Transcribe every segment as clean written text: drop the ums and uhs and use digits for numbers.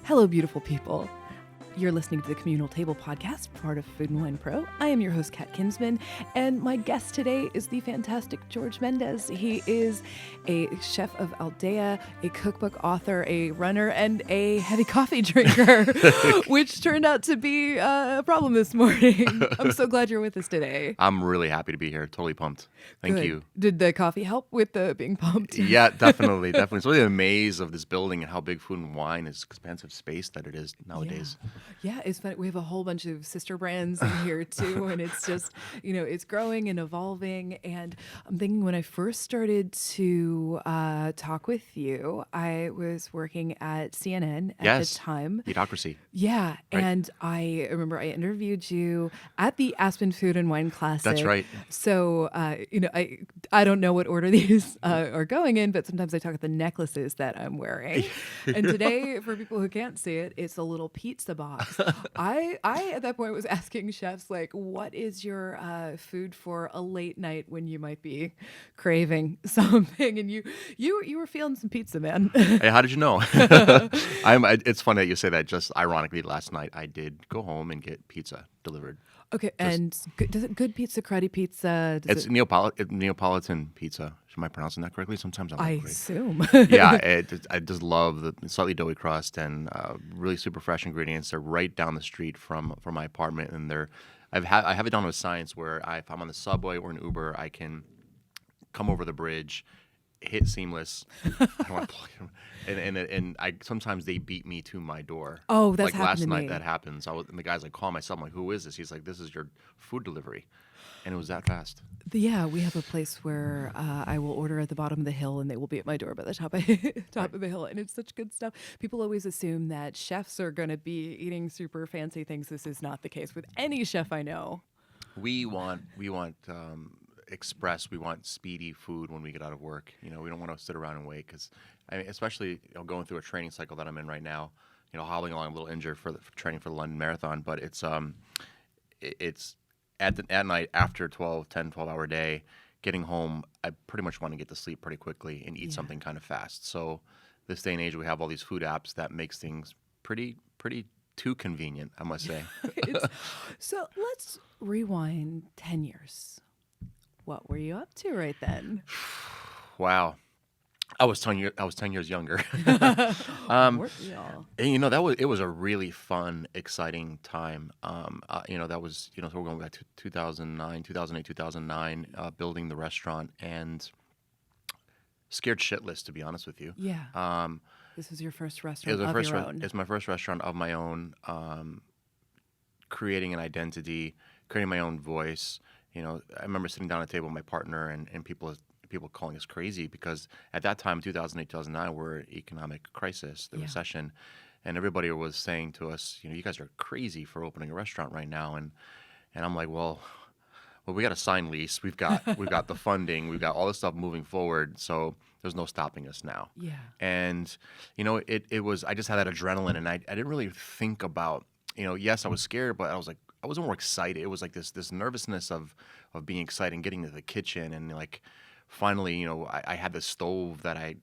Hello, beautiful people. You're listening to the Communal Table podcast, part of Food and Wine Pro. I am your host, Kat Kinsman, and my guest today is the fantastic George Mendes. He is a chef of Aldea, a cookbook author, a runner, and a heavy coffee drinker, which turned out to be a problem this morning. I'm so glad you're with us today. I'm really happy to be here. Totally pumped. Thank Good. you. Did the coffee help with the being pumped? Yeah, definitely. It's really a maze of this building and how big Food and Wine is, expansive space that it is nowadays. Yeah, it's fun. We have a whole bunch of sister brands in here too, and it's just, it's growing and evolving. And I'm thinking when I first started to talk with you, I was working at CNN at the time. Theocracy. Yeah, Right. and I remember I interviewed you at the Aspen Food and Wine Classic. That's right. So, I don't know what order these are going in, but sometimes I talk about the necklaces that I'm wearing. And today, for people who can't see it, it's a little pizza box. I at that point was asking chefs, like, what is your food for a late night when you might be craving something? And you were feeling some pizza, man. Hey, how did you know? It's funny that you say that. Just ironically, last night I did go home and get pizza delivered. Okay, and does it good pizza, cruddy pizza? It's Neapolitan pizza. Am I pronouncing that correctly? Sometimes I'm not I great. assume. Yeah, I just love the slightly doughy crust and really super fresh ingredients. They're right down the street from my apartment, and I have it down to a science where if I'm on the subway or an Uber, I can come over the bridge, hit seamless. I don't want to plug them. And sometimes they beat me to my door. Oh, that's like happened last to night me. that happens. And the guy's like, call myself. I'm like, who is this? He's like, this is your food delivery. And it was that fast. Yeah, we have a place where I will order at the bottom of the hill, and they will be at my door by the top of the hill, and it's such good stuff. People always assume that chefs are going to be eating super fancy things. This is not the case with any chef I know. We want express. We want speedy food when we get out of work. We don't want to sit around and wait because, especially going through a training cycle that I'm in right now. Hobbling along a little injured for training for the London Marathon, but it's at night after 12-hour day, getting home, I pretty much want to get to sleep pretty quickly and eat something kind of fast. So this day and age, we have all these food apps that makes things pretty too convenient, I must say. So let's rewind 10 years. What were you up to right then? Wow. I was 10 years younger. Weren't we all? And it was a really fun, exciting time. That was so we're going back to 2008, 2009, building the restaurant, and scared shitless, to be honest with you. Yeah. This was your first restaurant It was of your own. It's my first restaurant of my own. Creating an identity, creating my own voice. I remember sitting down at a table with my partner and people calling us crazy because at that time, 2008, 2009, we're in economic crisis, the recession, and everybody was saying to us, you guys are crazy for opening a restaurant right now, and I'm like, well, we got a signed lease, we've got the funding, we've got all this stuff moving forward, so there's no stopping us now. Yeah. And it was, I just had that adrenaline, and I didn't really think about, yes, I was scared, but I wasn't more excited. It was like this nervousness of being excited and getting to the kitchen and like. Finally, I had this stove that I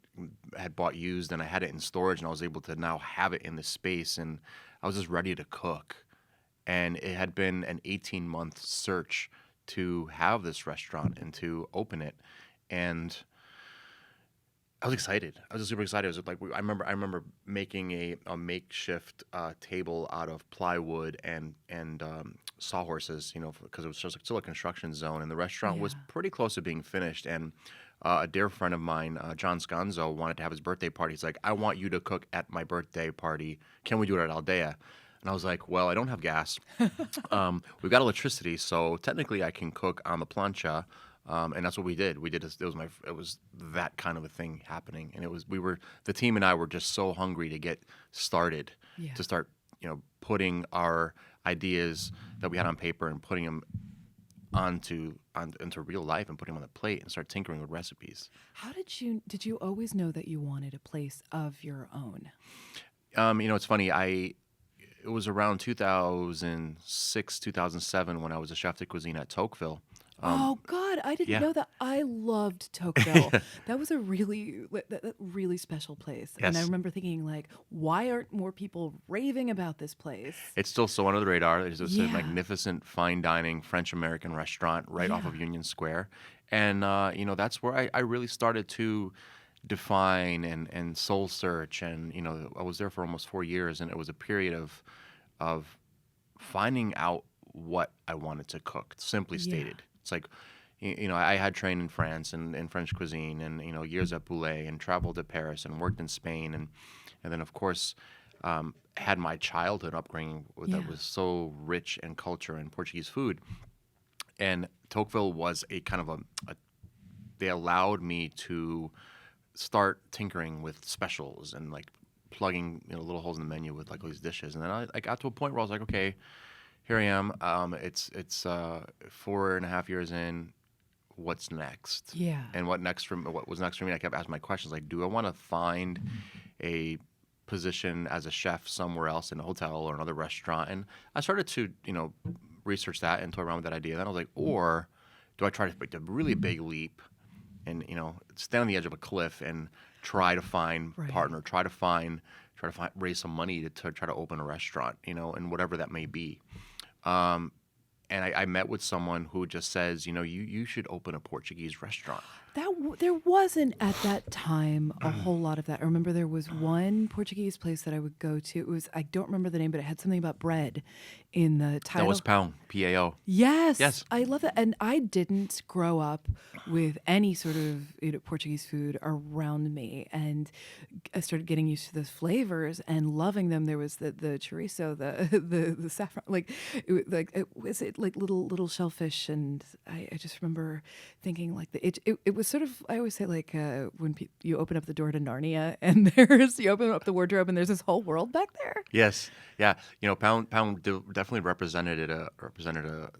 had bought used, and I had it in storage, and I was able to now have it in this space, and I was just ready to cook. And it had been an 18-month search to have this restaurant and to open it, and I was excited. I was super excited. It was like I remember making a makeshift table out of plywood and sawhorses, because it was just still a construction zone, and the restaurant was pretty close to being finished. And a dear friend of mine, John Sconzo, wanted to have his birthday party. He's like, I want you to cook at my birthday party. Can we do it at Aldea? And I was like, well, I don't have gas. We've got electricity, so technically I can cook on the plancha. And that's what we did. It was that kind of a thing happening, and the team and I were just so hungry to get started, to start, putting our ideas that we had on paper and putting them into real life and putting them on the plate and start tinkering with recipes. How did you always know that you wanted a place of your own? It's funny. It was around 2006, 2007 when I was a chef de cuisine at Tocqueville. Oh God, I didn't Yeah. know that. I loved Tocqueville. That was a that really special place. And I Yes. remember thinking like, why aren't more people raving about this place? It's still so under the radar. There's a Yeah. magnificent fine dining French-American restaurant right off Yeah. of Union Square. And, that's where I really started to define and soul search. And, I was there for almost 4 years, and it was a period of finding out what I wanted to cook, simply Yeah. stated. It's like, I had trained in France and in French cuisine and, years at Boulet and traveled to Paris and worked in Spain. And then, of course, had my childhood upbringing Yeah. that was so rich in culture and Portuguese food. And Tocqueville was a kind of they allowed me to start tinkering with specials and like plugging little holes in the menu with like all these dishes. And then I got to a point where I was like, okay, here I am. It's 4.5 years in. What's next? Yeah. And what was next for me? I kept asking my questions like, do I want to find a position as a chef somewhere else in a hotel or another restaurant? And I started to research that and toy around with that idea. Then I was like, or do I try to make a really big leap and stand on the edge of a cliff and try to find Right. partner, raise some money to try to open a restaurant, and whatever that may be. And I met with someone who just says, you should open a Portuguese restaurant. There wasn't at that time a whole lot of that. I remember there was one Portuguese place that I would go to. I don't remember the name, but it had something about bread in the title. That was Pão, P-A-O. Yes. Yes. I love that. And I didn't grow up with any sort of Portuguese food around me. And I started getting used to those flavors and loving them. There was the chorizo, the saffron, was it like little shellfish? And I just remember thinking like it was sort of, I always say like when you open up the door to Narnia and you open up the wardrobe and there's this whole world back there. Yes. Yeah. Pão definitely represented a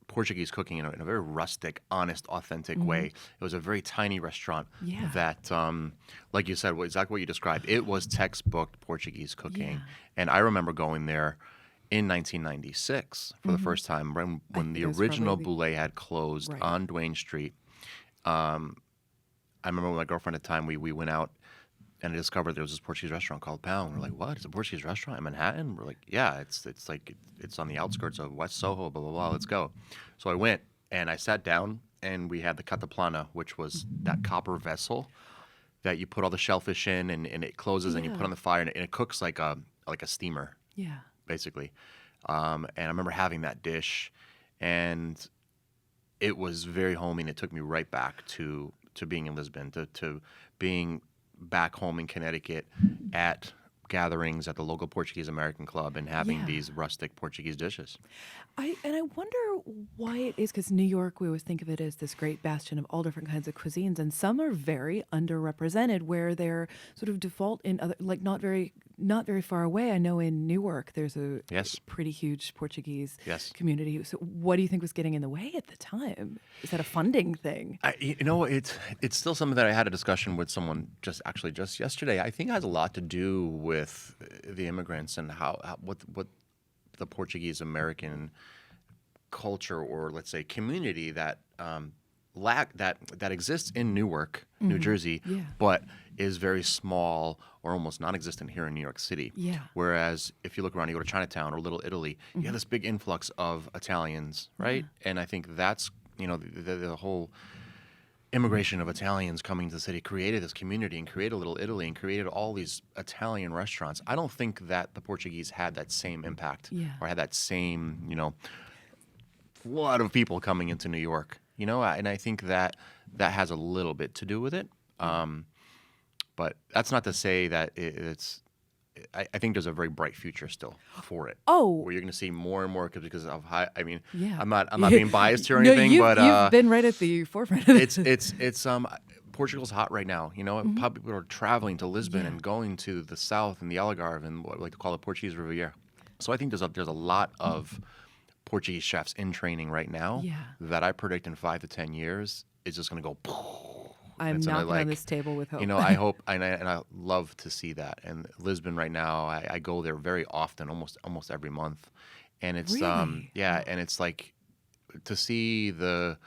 Portuguese cooking in a very rustic, honest, authentic way. It was a very tiny restaurant Yeah. that, like you said, exactly what you described. It was textbook Portuguese cooking. Yeah. And I remember going there in 1996 for the first time when the think it was original probably Boulet had closed Right. on Duane Street. I remember with my girlfriend at the time, we went out and I discovered there was this Portuguese restaurant called Pão. We're like, what? It's a Portuguese restaurant in Manhattan? We're like, yeah, it's on the outskirts of West Soho, blah, blah, blah. Let's go. So I went and I sat down and we had the cataplana, which was that copper vessel that you put all the shellfish in and it closes and you Yeah. put on the fire and it cooks like a steamer, Yeah. basically. And I remember having that dish and it was very homey and it took me right back to being in Lisbon, to being back home in Connecticut at gatherings at the local Portuguese American club and having Yeah. these rustic Portuguese dishes. I wonder why it is, because New York, we always think of it as this great bastion of all different kinds of cuisines, and some are very underrepresented, where they're sort of default in other, like not very far away. I know in Newark there's a Yes. pretty huge Portuguese Yes. community. So what do you think was getting in the way at the time? Is that a funding thing? It's still something that I had a discussion with someone just yesterday. I think it has a lot to do with the immigrants and what the Portuguese American culture, or let's say community that that exists in Newark, New Jersey, Yeah. but is very small or almost non-existent here in New York City. Yeah. Whereas if you look around, you go to Chinatown or Little Italy, you have this big influx of Italians, right? And I think that's the whole immigration of Italians coming to the city created this community and created Little Italy and created all these Italian restaurants. I don't think that the Portuguese had that same impact or had that same, flood of people coming into New York, and I think that has a little bit to do with it. But that's not to say that it's. I think there's a very bright future still for it. Oh. Where you're going to see more and more because of high. I mean, Yeah. I'm not being biased here or No, anything, you've but been right at the forefront of this. it's Portugal's hot right now. People are traveling to Lisbon Yeah. and going to the south and the Algarve and what we like to call the Portuguese Riviera. So I think there's a lot of Portuguese chefs in training right now that I predict in 5 to 10 years is just going to go. I'm It's gonna, knocking on this table with hope. I hope and I love to see that. And Lisbon right now, I go there very often, almost every month, and it's Really? and it's like to see the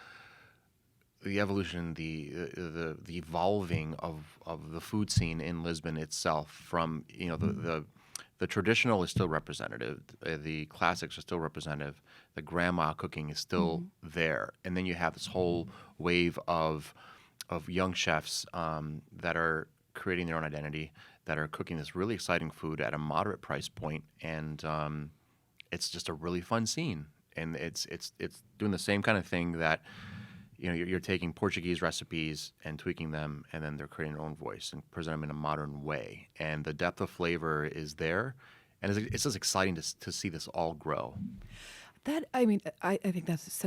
evolution, the evolving of the food scene in Lisbon itself, from the traditional is still representative, the classics are still representative, the grandma cooking is still there, and then you have this whole wave of young chefs that are creating their own identity, that are cooking this really exciting food at a moderate price point, and it's just a really fun scene, and it's doing the same kind of thing that. You're taking Portuguese recipes and tweaking them, and then they're creating their own voice and present them in a modern way. And the depth of flavor is there, and it's just exciting to see this all grow. I think that's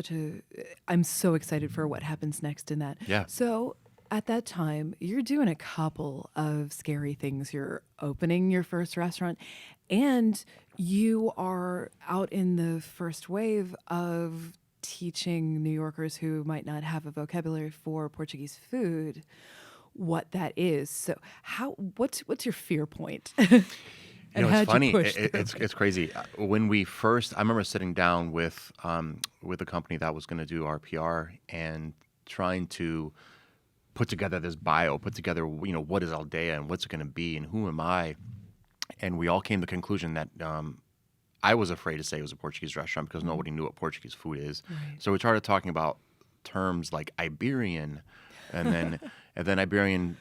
I'm so excited for what happens next in that. Yeah. So at that time, you're doing a couple of scary things. You're opening your first restaurant, and you are out in the first wave of teaching New Yorkers who might not have a vocabulary for Portuguese food what that is. So what's your fear point? It's funny. It's crazy. When we first, I remember sitting down with a company that was going to do our PR and trying to put together this bio, what is Aldea and what's it going to be and who am I? And we all came to the conclusion that I was afraid to say it was a Portuguese restaurant because nobody knew what Portuguese food is. Right. So we started talking about terms like Iberian, and then Iberian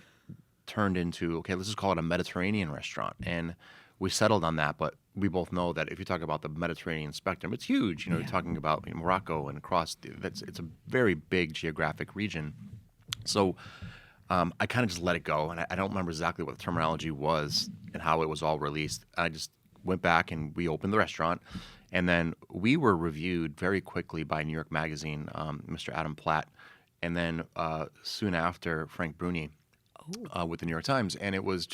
turned into, okay, let's just call it a Mediterranean restaurant. And we settled on that, but we both know that if you talk about the Mediterranean spectrum, it's huge. You're talking about Morocco and across, it's a very big geographic region. So I kind of just let it go, and I don't remember exactly what the terminology was and how it was all released. I just went back and we opened the restaurant, and then we were reviewed very quickly by New York Magazine, Mr. Adam Platt, and then soon after Frank Bruni with the New York Times. And it was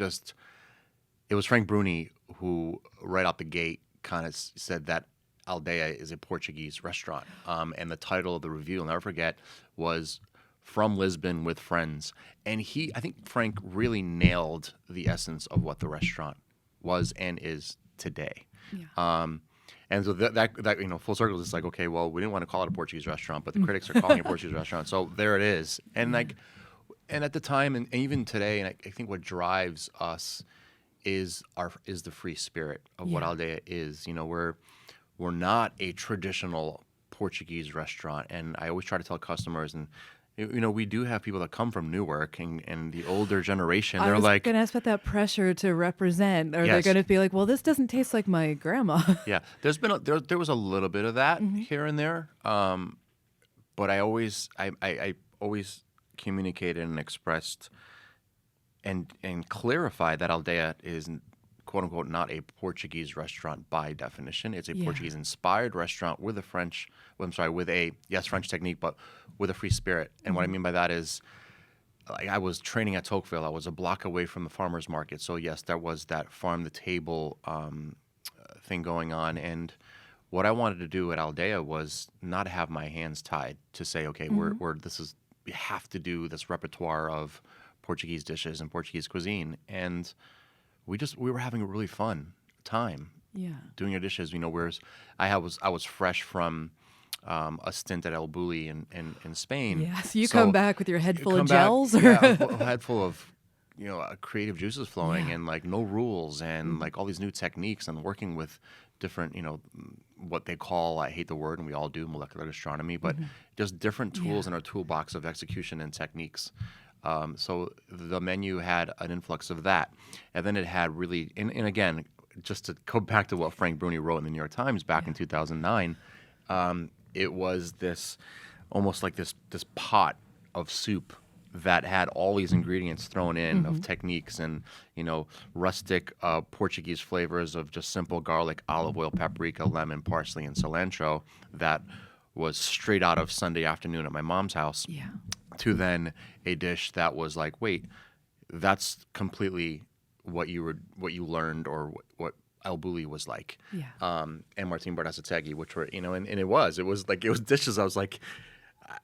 Frank Bruni who right out the gate kind of said that Aldea is a Portuguese restaurant, and the title of the review, I'll never forget, was From Lisbon with Friends. And I think Frank really nailed the essence of what the restaurant was and is today. Yeah. And so that full circle is like, okay, well, we didn't want to call it a Portuguese restaurant, but the critics are calling it a Portuguese restaurant. So there it is. And and at the time, and even today, and I think what drives us is the free spirit of what Aldea is. We're not a traditional Portuguese restaurant. And I always try to tell customers, and we do have people that come from Newark and the older generation. They're like, going to ask about that pressure to represent. Or they're going to be like, well, this doesn't taste like my grandma. Yeah, there was a little bit of that here and there, but I always communicated and expressed and clarified that Aldea is, quote unquote, not a Portuguese restaurant by definition. It's a Portuguese inspired restaurant with a French technique, but with a free spirit. And what I mean by that is, like, I was training at Tocqueville. I was a block away from the farmer's market. So yes, there was that farm to table thing going on. And what I wanted to do at Aldea was not have my hands tied to say, okay, we have to do this repertoire of Portuguese dishes and Portuguese cuisine. And we were having a really fun time doing our dishes. Whereas I was fresh from a stint at El Bulli in Spain. Yes, you come back with your head full of gels? A head full of creative juices flowing and like no rules and like all these new techniques and working with different, what they call, I hate the word and we all do, molecular gastronomy, but just different tools in our toolbox of execution and techniques. So the menu had an influx of that. And then it had really, and again, just to go back to what Frank Bruni wrote in the New York Times back in 2009, it was this, almost like this pot of soup that had all these ingredients thrown in of techniques and, rustic Portuguese flavors of just simple garlic, olive oil, paprika, lemon, parsley, and cilantro that was straight out of Sunday afternoon at my mom's house. Yeah. To then a dish that was like, wait, that's completely what you learned or what El Bulli was like. Yeah. And Martin Bordasategi, which were, and it was dishes. I was like,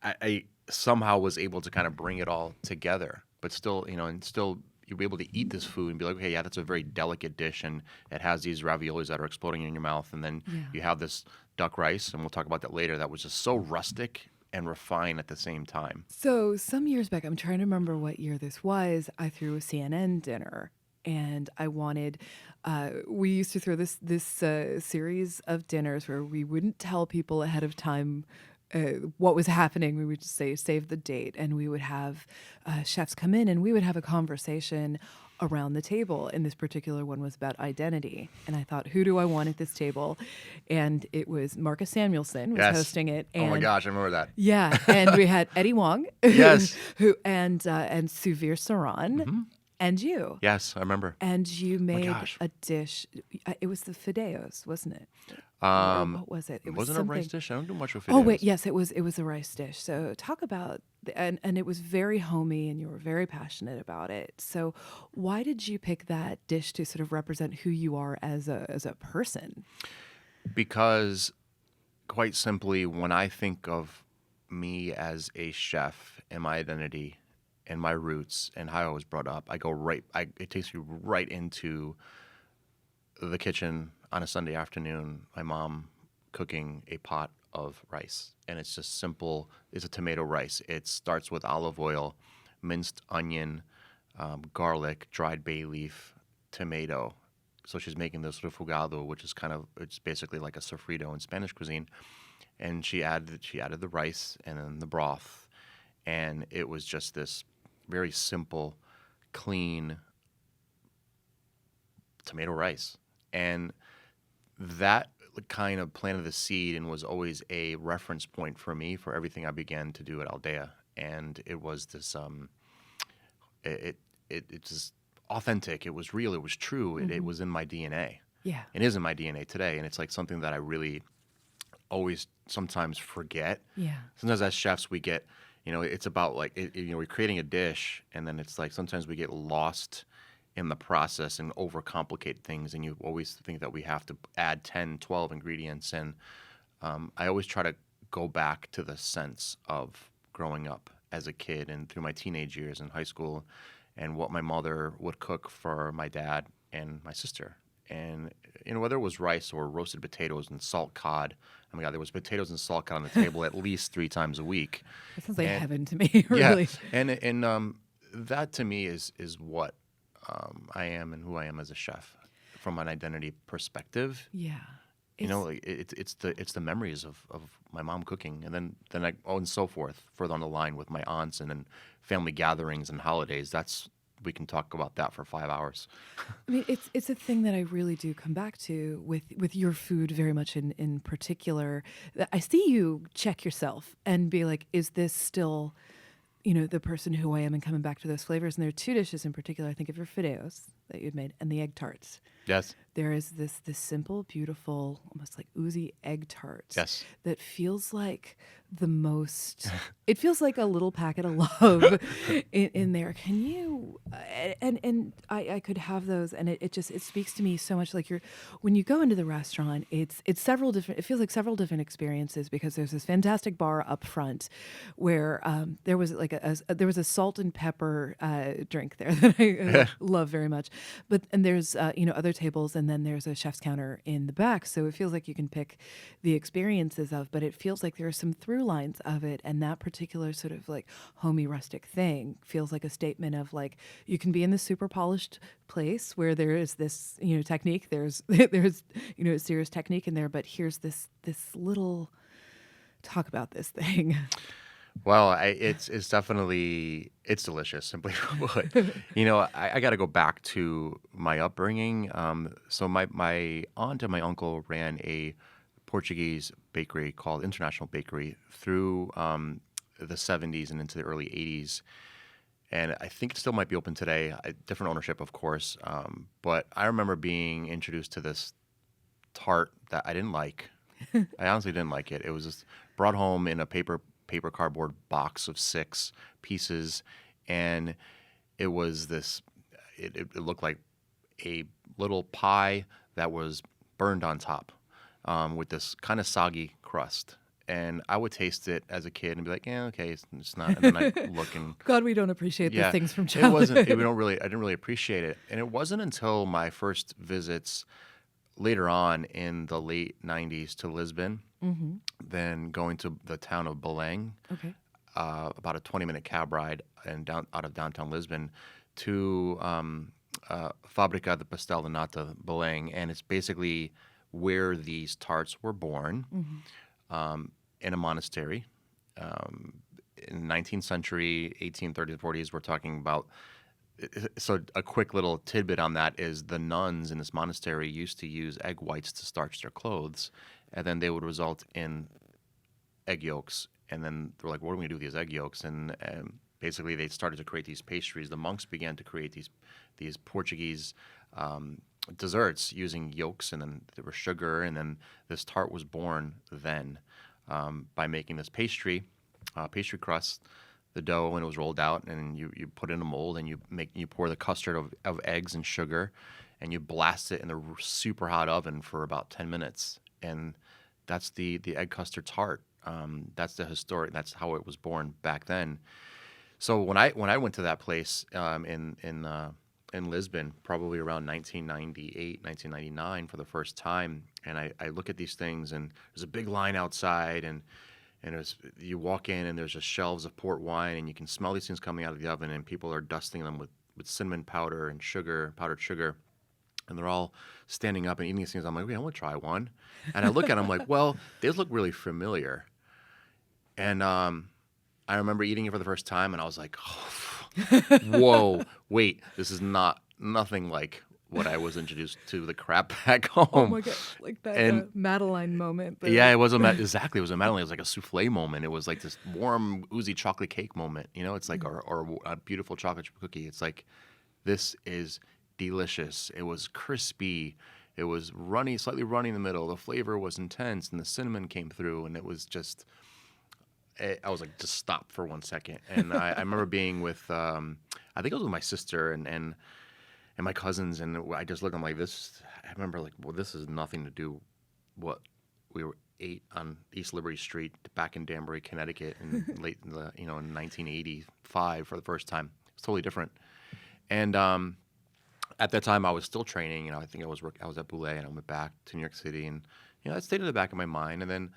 I somehow was able to kind of bring it all together, but still, and still, you'll be able to eat this food and be like, okay, yeah, that's a very delicate dish, and it has these raviolis that are exploding in your mouth, and then you have this duck rice, and we'll talk about that later. That was just so rustic and refined at the same time. So some years back, I'm trying to remember what year this was, I threw a CNN dinner. And I wanted, we used to throw this series of dinners where we wouldn't tell people ahead of time what was happening. We would just say, save the date. And we would have chefs come in and we would have a conversation around the table. And this particular one was about identity. And I thought, who do I want at this table? And it was Marcus Samuelson was hosting it. And, oh my gosh, I remember that. Yeah. And we had Eddie Wong. Yes. And Suvir Saran. Mm-hmm. And you. Yes, I remember. And you made a dish. It was the fideos, wasn't it? What was it? It wasn't a rice dish. I don't do much with fideos. Oh wait, yes, it was a rice dish. So talk about and it was very homey, and you were very passionate about it. So why did you pick that dish to sort of represent who you are as a person? Because, quite simply, when I think of me as a chef and my identity and my roots and how I was brought up, it takes me right into the kitchen on a Sunday afternoon, my mom cooking a pot of rice. And it's just simple. It's a tomato rice. It starts with olive oil, minced onion, garlic, dried bay leaf, tomato. So she's making this refogado, which is it's basically like a sofrito in Spanish cuisine. And she added the rice and then the broth. And it was just this very simple, clean tomato rice. And that kind of planted the seed and was always a reference point for me for everything I began to do at Aldea. And it was this, it's just authentic. It was real. It was true. Mm-hmm. It was in my DNA. Yeah. It is in my DNA today. And it's like something that I really always sometimes forget. Yeah. Sometimes as chefs we get, it's about like, we're creating a dish, and then it's like sometimes we get lost in the process and overcomplicate things, and you always think that we have to add 10, 12 ingredients. And I always try to go back to the sense of growing up as a kid and through my teenage years in high school, and what my mother would cook for my dad and my sister. And whether it was rice or roasted potatoes and salt cod. Oh my God, there was potatoes and salt cod on the table at least 3 times a week. It sounds like heaven to me, really. Yeah, and that to me is what I am and who I am as a chef from an identity perspective. Yeah, it's the memories of my mom cooking, and then and so forth further on the line with my aunts and then family gatherings and holidays. We can talk about that for 5 hours. I mean, it's a thing that I really do come back to with your food very much in particular. I see you check yourself and be like, is this still, the person who I am, and coming back to those flavors. And there are 2 dishes in particular. I think of your fideos that you'd made and the egg tarts. Yes. There is this simple, beautiful, almost like oozy egg tart. Yes. That feels like the most. It feels like a little packet of love in there. Can you? And I could have those, and it speaks to me so much. Like when you go into the restaurant, it's several different. It feels like several different experiences, because there's this fantastic bar up front where there was like there was a salt and pepper drink there that I love very much. And there's other tables, and then there's a chef's counter in the back. So it feels like you can pick the experiences but it feels like there are some through lines of it, and that particular sort of like homey rustic thing feels like a statement of like, you can be in this super polished place where there is this technique, there's serious technique in there, but here's this little talk about this thing. Well, it's definitely, it's delicious, simply put. I got to go back to my upbringing. So my aunt and my uncle ran a Portuguese bakery called International Bakery through the 70s and into the early 80s. And I think it still might be open today, different ownership, of course. But I remember being introduced to this tart that I didn't like. I honestly didn't like it. It was just brought home in a paper cardboard box of 6 pieces, and it was this. It looked like a little pie that was burned on top, with this kind of soggy crust. and I would taste it as a kid and be like, yeah, okay, it's not. And then I look and God, we don't appreciate the yeah, things from it wasn't. childhood. I didn't really appreciate it, and it wasn't until my first visits later on in the late '90s to Lisbon, Mm-hmm. then going to the town of Belém, Okay. about a 20-minute cab ride and out of downtown Lisbon to Fábrica de Pastel de Nata Belém, and it's basically where these tarts were born in a monastery. In the 19th century, 1830s, 40s, we're talking about. So a quick little tidbit on that is the nuns in this monastery used to use egg whites to starch their clothes, and then they would result in egg yolks. And then they're like, what are we going to do with these egg yolks? And basically they started to create these pastries. The monks began to create these Portuguese desserts using yolks, and then there was sugar, and then this tart was born then by making this pastry crust, the dough, and it was rolled out, and you put it in a mold, and you pour the custard of eggs and sugar, and you blast it in the super hot oven for about 10 minutes, and that's the egg custard tart. That's that's how it was born back then. So when I went to that place in Lisbon, probably around 1998, 1999 for the first time, and I look at these things, and there's a big line outside, and you walk in, and there's just shelves of port wine, and you can smell these things coming out of the oven, and people are dusting them with cinnamon powder and powdered sugar, and they're all standing up and eating these things. I'm like, okay, I want to try one. And I look at them like, well, these look really familiar. And I remember eating it for the first time, and I was like, oh, whoa, wait, this is nothing like what I was introduced to the crap back home. Oh my God, like that And Madeline moment. But yeah, it was exactly. It was a Madeline. It was like a souffle moment. It was like this warm, oozy chocolate cake moment. You know, it's like or a beautiful chocolate chip cookie. It's like, this is delicious. It was crispy. It was runny, slightly runny in the middle. The flavor was intense, and the cinnamon came through, and it was just. I was like, just stop for 1 second. And I remember being with, I think it was with my sister and my cousins, and I just looked. I'm like, this. I remember like, well, this is nothing to do what we ate on East Liberty Street back in Danbury, Connecticut, in in 1985 for the first time. It's totally different. And at that time, I was still training. You know, I think I was at Boulay, and I went back to New York City, and it stayed in the back of my mind. And then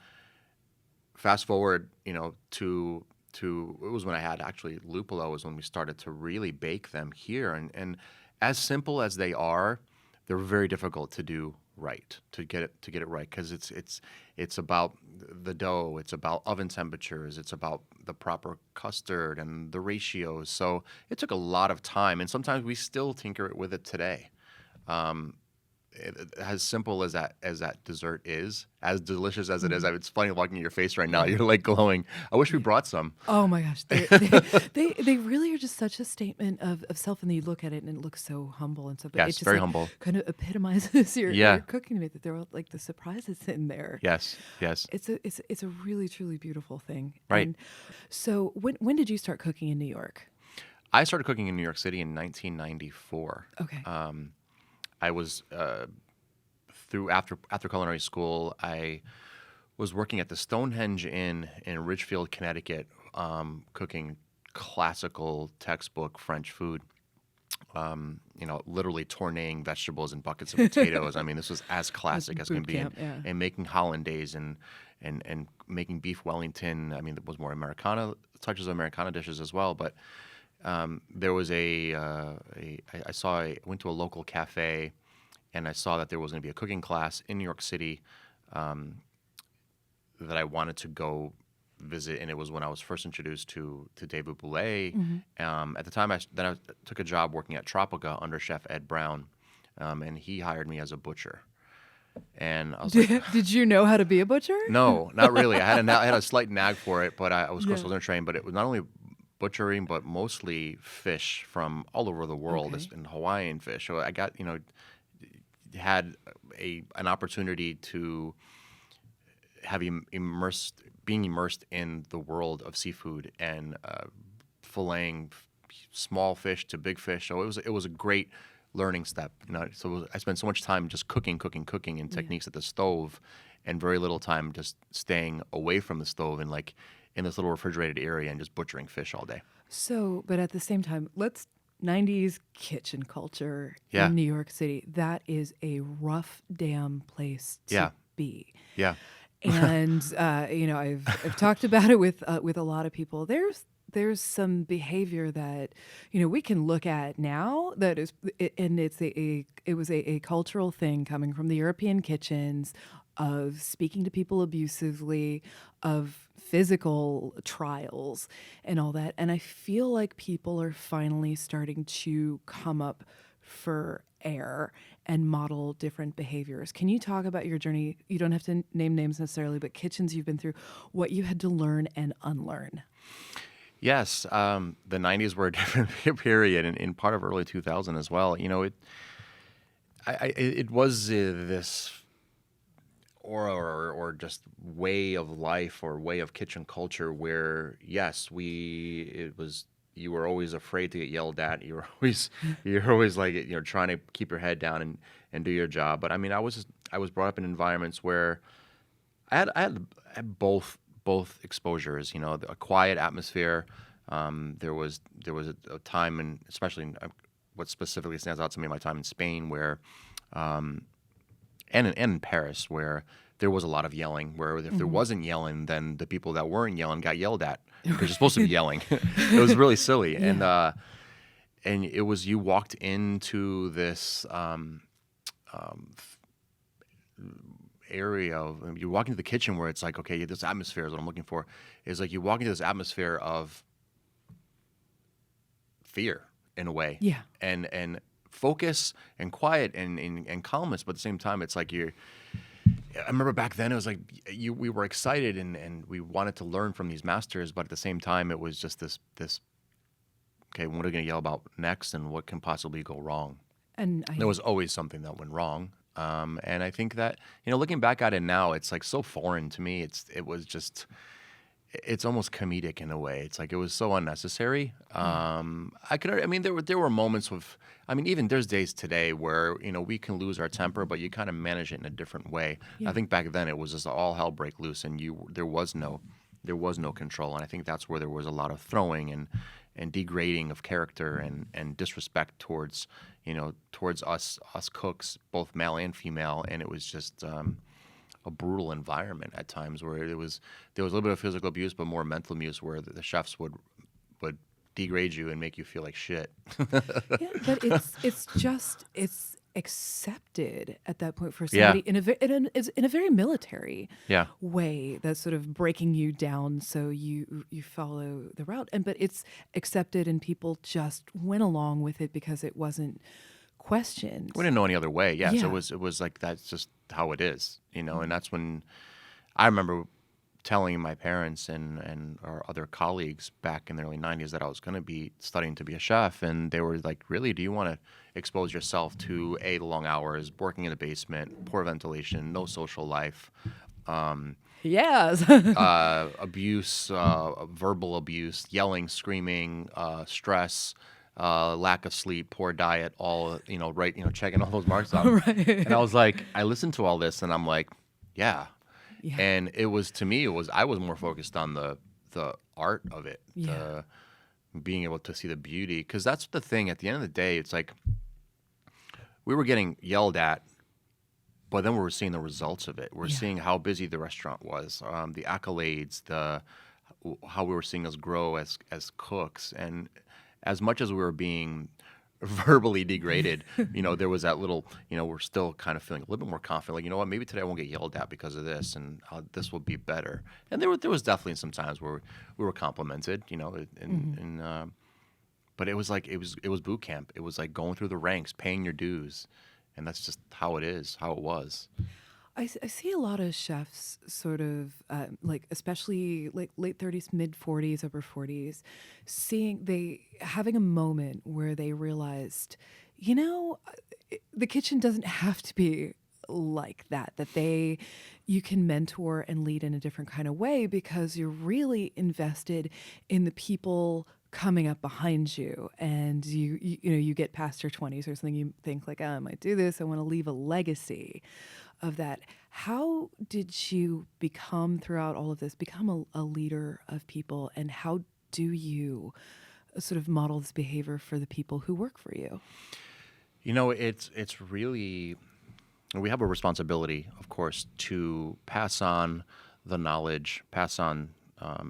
fast forward, to it was when I had actually Lupolo was when we started to really bake them here, and as simple as they are, they're very difficult to do right, to get it right, because it's about the dough, it's about oven temperatures, it's about the proper custard and the ratios. So it took a lot of time, and sometimes we still tinker with it today. As simple as that dessert is, as delicious as it is. It's funny looking at your face right now. You're like glowing. I wish we brought some. oh my gosh, they really are just such a statement of self, and then you look at it and it looks so humble and so. But Yes, it just very like, humble. kind of epitomizes your cooking to me, that there are like the surprises in there. Yes. It's a really truly beautiful thing. Right. And so when did you start cooking in New York? I started cooking in New York City in 1994. Okay. I was after culinary school. I was working at the Stonehenge Inn in Ridgefield, Connecticut, cooking classical textbook French food. Literally tourneing vegetables in buckets of potatoes. I mean, this was as classic as can be, and making hollandaise and making beef Wellington. I mean, it was more Americana, touches of Americana dishes as well, but. There was I went to a local cafe, and I saw that there was going to be a cooking class in New York City that I wanted to go visit, and it was when I was first introduced to David Boulay. At the time, I took a job working at Tropica under Chef Ed Brown, and he hired me as a butcher. And I was like, did you know how to be a butcher? No, not really. I had a slight nag for it, but I was wasn't trained. But it was not only butchering, but mostly fish from all over the world, and Hawaiian fish. So I got, had an opportunity to have being immersed in the world of seafood and filleting small fish to big fish. So it was a great learning step. So I spent so much time just cooking and techniques at the stove, and very little time just staying away from the stove and like in this little refrigerated area and just butchering fish all day. So, but at the same time, let's 90s kitchen culture Yeah. in New York City. That is a rough damn place to Yeah. be. Yeah. And I've talked about it with a lot of people. There's some behavior that we can look at now that is, and it was a cultural thing coming from the European kitchens of speaking to people abusively, of physical trials and all that. And I feel like people are finally starting to come up for air and model different behaviors. Can you talk about your journey? You don't have to name names necessarily, but kitchens you've been through, what you had to learn and unlearn. Yes, the '90s were a different period, and in part of early 2000 as well. It was this aura or just way of life or way of kitchen culture where yes, you were always afraid to get yelled at. You're always like trying to keep your head down and do your job. But I mean, I was brought up in environments where I had both exposures. A quiet atmosphere. There was a time, and especially what specifically stands out to me, my time in Spain, where and in Paris, where there was a lot of yelling. Where if there wasn't yelling, then the people that weren't yelling got yelled at because you're supposed to be yelling. It was really silly, and it was you walked into this area of you walk into the kitchen where it's like, okay, this atmosphere is what I'm looking for. Is like you walk into this atmosphere of fear in a way, Yeah. and focus and quiet and calmness, but at the same time, it's like I remember back then it was like we were excited and we wanted to learn from these masters, but at the same time, it was just this. Okay, what are we going to yell about next, and what can possibly go wrong? And There was always something that went wrong. And I think that, looking back at it now, it's like so foreign to me. It's almost comedic in a way. It's like it was so unnecessary. There were moments even there's days today where, we can lose our temper, but you kind of manage it in a different way. Yeah. I think back then it was just all hell break loose and there was no control. And I think that's where there was a lot of throwing and degrading of character and disrespect towards us cooks, both male and female, and it was just a brutal environment at times where there was a little bit of physical abuse, but more mental abuse, where the chefs would degrade you and make you feel like shit. Yeah, but it's accepted at that point for somebody in a very military Yeah. way that's sort of breaking you down so you follow the route, but it's accepted and people just went along with it because it wasn't questioned. We didn't know any other way. Yes, Yeah. it was like that's just how it is, and that's when I remember telling my parents and our other colleagues back in the early '90s that I was going to be studying to be a chef, and they were like, "Really? Do you want to expose yourself to the long hours, working in the basement, poor ventilation, no social life, Yes. abuse, verbal abuse, yelling, screaming, stress, lack of sleep, poor diet, all checking all those marks off." Right. And I was like, I listened to all this, and I'm like, yeah. Yeah. And I was more focused on the art of it, Yeah. being able to see the beauty, because that's the thing. At the end of the day, it's like we were getting yelled at, but then we were seeing the results of it. We're Yeah. seeing how busy the restaurant was, the accolades, how we were seeing us grow as cooks, and as much as we were being verbally degraded, there was that little, we're still kind of feeling a little bit more confident. Like, you know what, maybe today I won't get yelled at because of this, and this will be better. And there was definitely some times where we were complimented, but it was like it was boot camp. It was like going through the ranks, paying your dues, and that's just how it is, how it was. I see a lot of chefs sort of especially like late 30s, mid 40s, upper 40s, having a moment where they realized, the kitchen doesn't have to be like that you can mentor and lead in a different kind of way because you're really invested in the people coming up behind you, and you get past your 20s or something, you think like, oh, I might do this, I want to leave a legacy. of that. How did you become, throughout all of this, become a leader of people, and how do you sort of model this behavior for the people who work for you? It's really, we have a responsibility, of course, to pass on the knowledge, pass on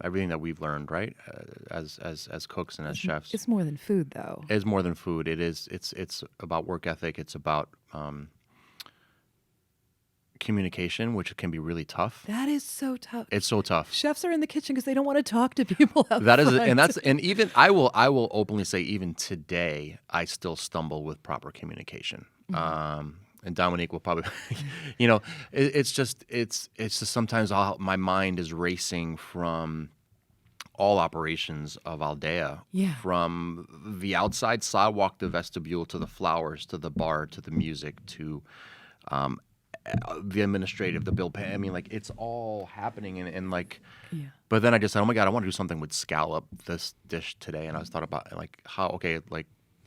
everything that we've learned, right? As cooks and as chefs. It's more than food, though. It's more than food. It's about work ethic. It's about communication, which can be really tough. That is so tough. It's so tough. Chefs are in the kitchen because they don't want to talk to people out That is, front. and even I will openly say, even today, I still stumble with proper communication. And Dominique will probably, it's just sometimes my mind is racing from all operations of Aldea, Yeah. from the outside sidewalk, the vestibule, to the flowers, to the bar, to the music, to the administrative, the bill pay. I mean, like, it's all happening, and like, Yeah. but then I just said, oh my God, I want to do something with scallop, this dish today. And I was thought about like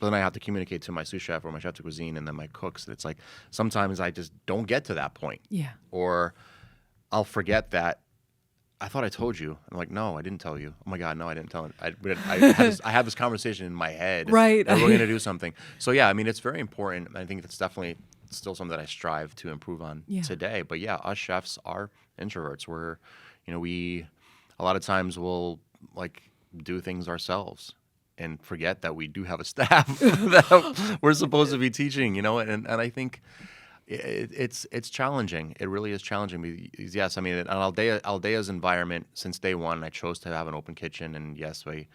but then I have to communicate to my sous chef or my chef de cuisine and then my cooks. And it's like, sometimes I just don't get to that point. Yeah. Or I'll forget that I thought I told you. I'm like, no, I didn't tell you. Oh my God, no, I didn't tell it. I have this conversation in my head. Right. That we're going to do something. So yeah, I mean, it's very important. I think it's definitely still something that I strive to improve on today. But yeah, us chefs are introverts. We a lot of times will like do things ourselves and forget that we do have a staff that we're supposed to be teaching, and I think it's challenging. It really is challenging because, yes, I mean, in Aldea's environment, since day one, I chose to have an open kitchen, and yes, we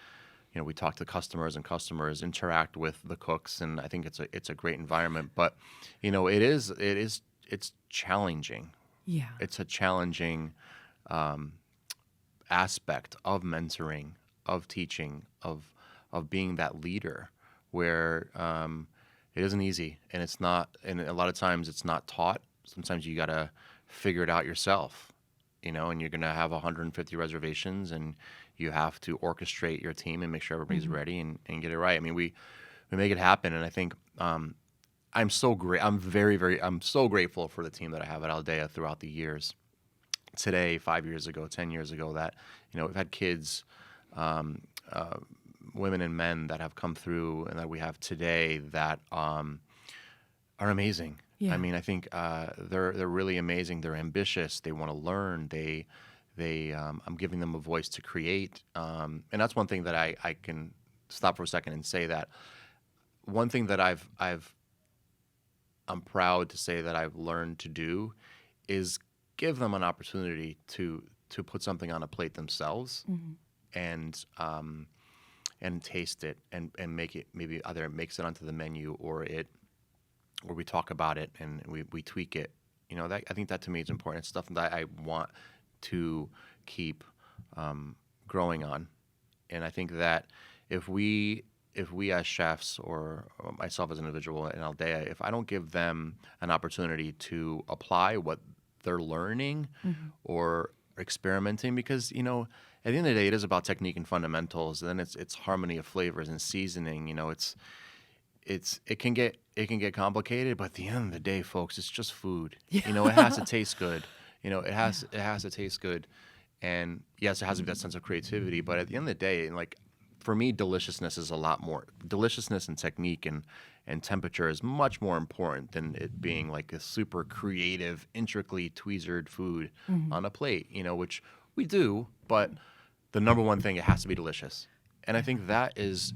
talk to customers, and customers interact with the cooks, and I think it's a great environment. But it's challenging. Yeah. It's a challenging aspect of mentoring, of teaching, of being that leader, where it isn't easy, and it's not, and a lot of times it's not taught. Sometimes you gotta figure it out yourself, and you're gonna have 150 reservations, and you have to orchestrate your team and make sure everybody's ready and get it right. I mean, we make it happen, and I think I'm so grateful for the team that I have at Aldea throughout the years. Today, 5 years ago, 10 years ago, that we've had kids, women and men that have come through and that we have today that are amazing. Yeah. I mean, I think they're really amazing. They're ambitious. They want to learn. I'm giving them a voice to create, and that's one thing that I can stop for a second and say that one thing that I'm proud to say that I've learned to do is give them an opportunity to put something on a plate themselves, and taste it and make it, maybe either it makes it onto the menu or we talk about it and we tweak it. That, I think that to me is important. It's stuff that I want to keep growing on. And I think that if we as chefs or myself as an individual in Aldea, if I don't give them an opportunity to apply what they're learning or experimenting, because at the end of the day, it is about technique and fundamentals. And then it's harmony of flavors and seasoning. It can get complicated, but at the end of the day, folks, it's just food. Yeah. It has to taste good. It has to taste good. And yes, it has to be that sense of creativity. But at the end of the day, like, for me, deliciousness is a lot more. Deliciousness and technique and temperature is much more important than it being like a super creative, intricately tweezered food on a plate. Which we do, but the number one thing, it has to be delicious. And I think that is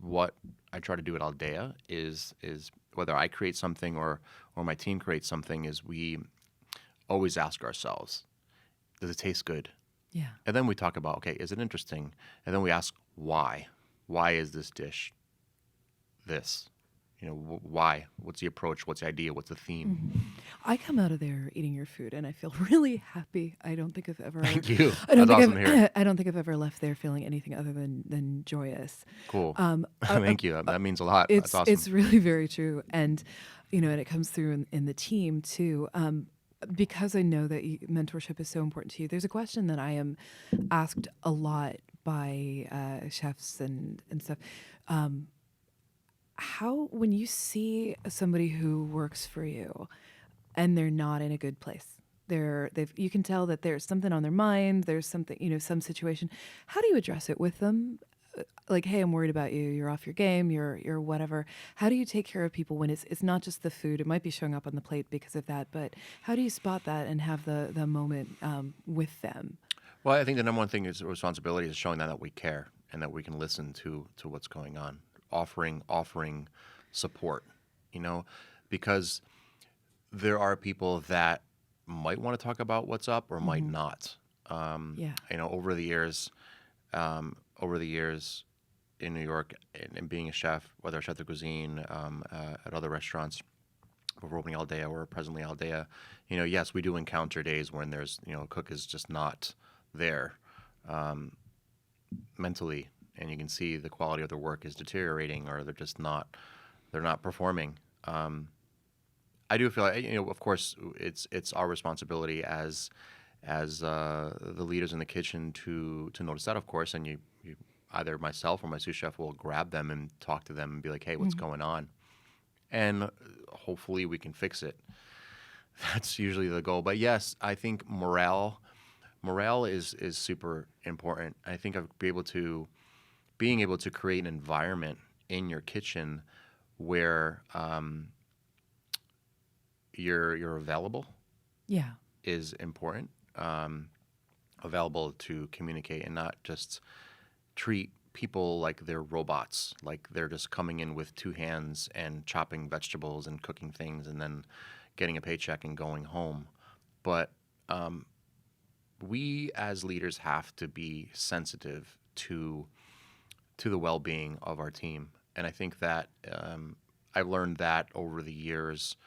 what I try to do at Aldea, is whether I create something or my team creates something, is we always ask ourselves, does it taste good? Yeah. And then we talk about, okay, is it interesting? And then we ask, why? Why is this dish this? Why? What's the approach? What's the idea? What's the theme? I come out of there eating your food, and I feel really happy. I don't think I've ever. Thank you. That's awesome to hear. I don't think I've ever left there feeling anything other than joyous. Cool. Thank you. That means a lot. That's awesome. It's really very true, and and it comes through in the team too. Because I know that mentorship is so important to you. There's a question that I am asked a lot by chefs and stuff. How, when you see somebody who works for you, and they're not in a good place. You can tell that there's something on their mind. There's something, some situation. How do you address it with them? Like, hey, I'm worried about you. You're off your game. You're whatever. How do you take care of people when it's not just the food? It might be showing up on the plate because of that, but how do you spot that and have the moment with them? Well, I think the number one thing is responsibility is showing that we care and that we can listen to what's going on, offering support, because there are people that might want to talk about what's up or might not. Yeah. Over the years in New York and being a chef, whether a chef de cuisine at other restaurants, before opening Aldea or presently Aldea, yes, we do encounter days when there's, a cook is just not there mentally, and you can see the quality of their work is deteriorating or they're not performing. I do feel like, of course, it's our responsibility as the leaders in the kitchen to notice that, of course, and you either myself or my sous chef will grab them and talk to them and be like, hey, what's going on? And hopefully we can fix it. That's usually the goal. But yes, I think morale is super important. I think being able to create an environment in your kitchen where you're available, is important. Available to communicate and not just treat people like they're robots, like they're just coming in with two hands and chopping vegetables and cooking things and then getting a paycheck and going home. But we as leaders have to be sensitive to the well-being of our team, and I think that I've learned that over the years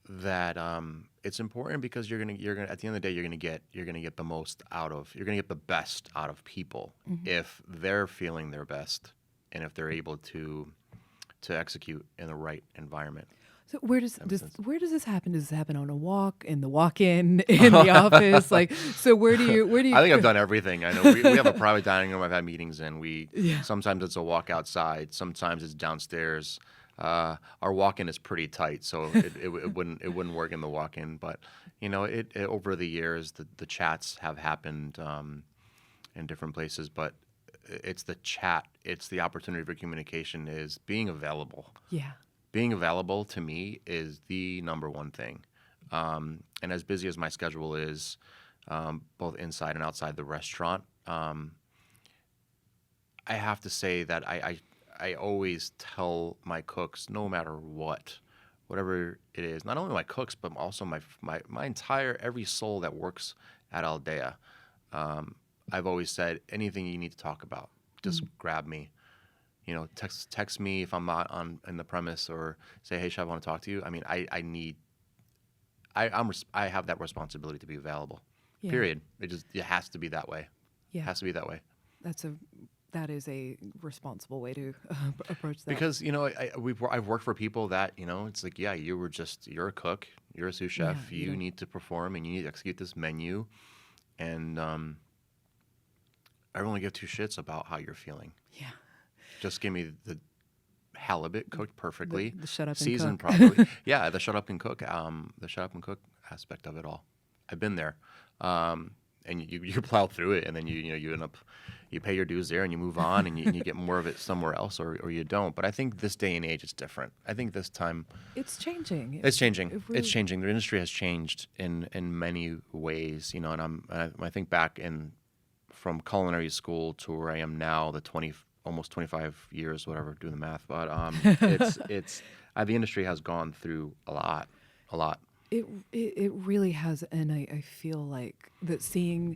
that it's important because you're gonna at the end of the day you're gonna get the best out of people if they're feeling their best and if they're able to execute in the right environment. So where does this happen? Does this happen on a walk, in the walk-in, in the office? Like, so where do you? I think I've done everything. I know we have a private dining room. I've had meetings in. Sometimes it's a walk outside. Sometimes it's downstairs. Our walk-in is pretty tight, so it wouldn't work in the walk-in. But it over the years the chats have happened in different places. But it's the chat. It's the opportunity for communication. Is being available. Yeah. Being available to me is the number one thing. And as busy as my schedule is, both inside and outside the restaurant, I have to say that I always tell my cooks, no matter whatever it is, not only my cooks, but also my entire, every soul that works at Aldea, I've always said, anything you need to talk about, just grab me. Text me if I'm not in the premise, or say, hey, chef, I want to talk to you. I mean, I have that responsibility to be available. Yeah. Period. It has to be that way. Yeah. It has to be that way. That is a responsible way to approach that. Because I've worked for people that it's like, yeah, you're a cook, you're a sous chef, you need to perform and you need to execute this menu, and I don't really give two shits about how you're feeling. Yeah. Just give me the halibut cooked perfectly, the shut up seasoned and cook. properly. Yeah, the shut up and cook aspect of it all. I've been there, and you plow through it, and then you end up you pay your dues there, and you move on, and you get more of it somewhere else, or you don't. But I think this day and age it's different. I think this time it's changing. It's changing. It's changing. The industry has changed in many ways, and I think back from culinary school to where I am now, almost 25 years, whatever, do the math. But the industry has gone through a lot. It really has, and I feel like that seeing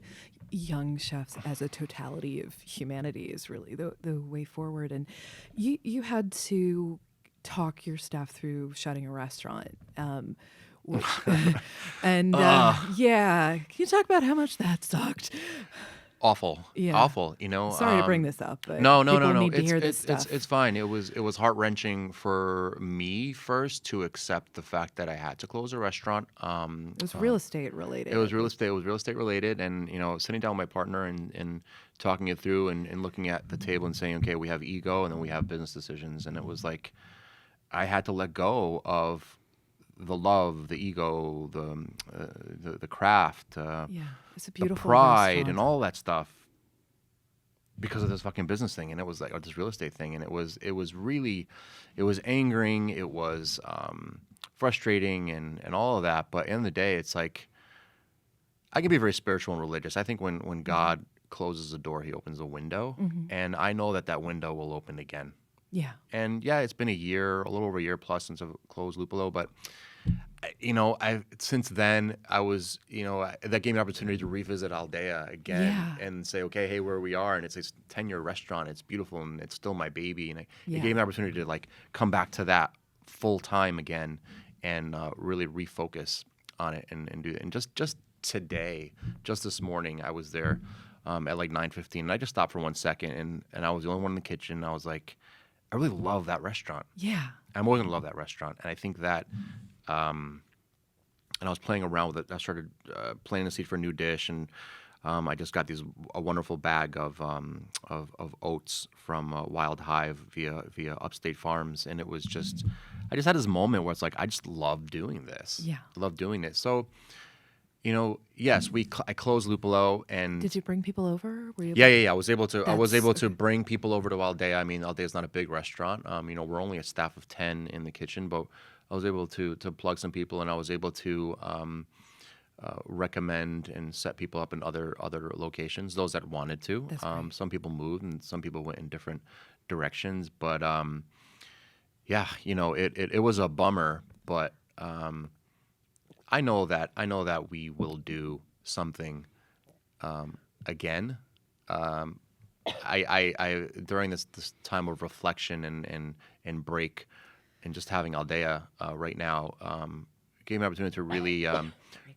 young chefs as a totality of humanity is really the way forward. And you had to talk your staff through shutting a restaurant, which, can you talk about how much that sucked? Awful. Sorry to bring this up, but no. Need to hear this stuff. It's fine. It was heart-wrenching for me first to accept the fact that I had to close a restaurant. It was real estate related. It was real estate related, and sitting down with my partner and talking it through and looking at the table and saying, okay, we have ego and then we have business decisions, and it was like I had to let go of the love, the ego, the craft, Yeah. It's a the beautiful pride, restaurant. and all that stuff because of this fucking business thing, and it was like, or this real estate thing, and it was really, it was angering, it was frustrating, and all of that. But at the end of the day, it's like I can be very spiritual and religious. I think when God closes a door, He opens a window, and I know that window will open again. Yeah. And yeah, it's been a little over a year plus since I've closed Lupolo, but I since then I was, that gave me an opportunity to revisit Aldea again Yeah. and say, okay, hey, where we are, and it's a 10-year restaurant, it's beautiful, and it's still my baby, and it Yeah. gave me an opportunity to like come back to that full time again and really refocus on it and do it. And just today, just this morning, I was there at like 9:15, and I just stopped for 1 second, and I was the only one in the kitchen. And I was like, I really love that restaurant. Yeah. I'm always gonna love that restaurant, and I think that. And I was playing around with it. I started planting the seed for a new dish, and I just got a wonderful bag of oats from Wild Hive via Upstate Farms, and it was just I just had this moment where it's like I just love doing this. Yeah. I love doing it. So, yes, I closed Lupolo, and Did you bring people over? Were you yeah. I was able to Okay. bring people over to Aldea. I mean, Aldea is not a big restaurant. We're only a staff of 10 in the kitchen, but I was able to plug some people, and I was able to recommend and set people up in other locations. Those that wanted to. That's great. Some people moved, and some people went in different directions. But yeah, it was a bummer, but I know that we will do something again. I during this time of reflection and break and just having Aldea right now gave me an opportunity to really